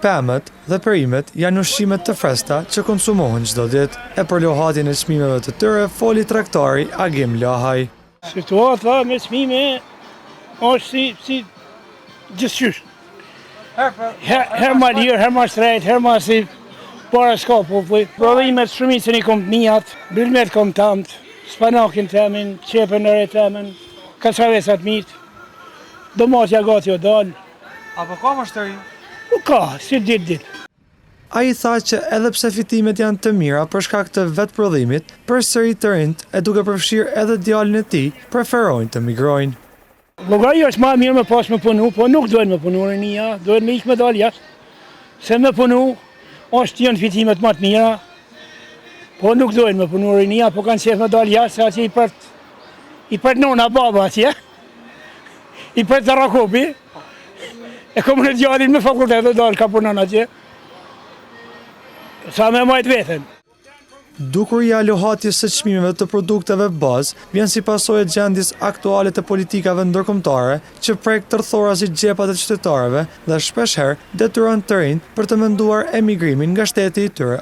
Pemët dhe perimet janë ushqimet të freskëta që konsumohen çdo ditë. E për lohatjen e çmimeve të tyre foli tregtari Agim Lahaj. Situata me çmime është si gjithçysh. Her ma lirë, her ma shtrejt, her ma si para s'ka popull. Prodhimet shumicën i kom të mijat, bylmet kom tamt, spanakin temin, qepën në re temin, kaçavesat mit, domatja gati o dal. Apo ka mashteri? Nuk ka, si dit. A i tha që edhe pse fitimet janë të mira për shkak të vetë prodhimit, përsëri të rinjt e duke përfshirë edhe djalin e tij, preferojnë të migrojnë. Llogaria është më mirë me pas me punu, po nuk duhet me punu rinia, duhet me ikë me dal jashtë. Se me punu, është janë fitimet më të mira, po nuk duhet me punu rinia, po kanë qef me dal jashtë, se ati i përt nona baba atje, i përt të rakopi, e kom në djalin me fakultet dhe dal ka punon atje, sa me majt veten. Dukuria lohatjes së çmimeve të produkteve bazë vjen si pasojë e gjendjes aktuale të politikave ndërkombëtare që prek tërthorazi xhepat e qytetarëve dhe shpeshherë detyron të rinjt për të menduar emigrimin nga shteti i tyre.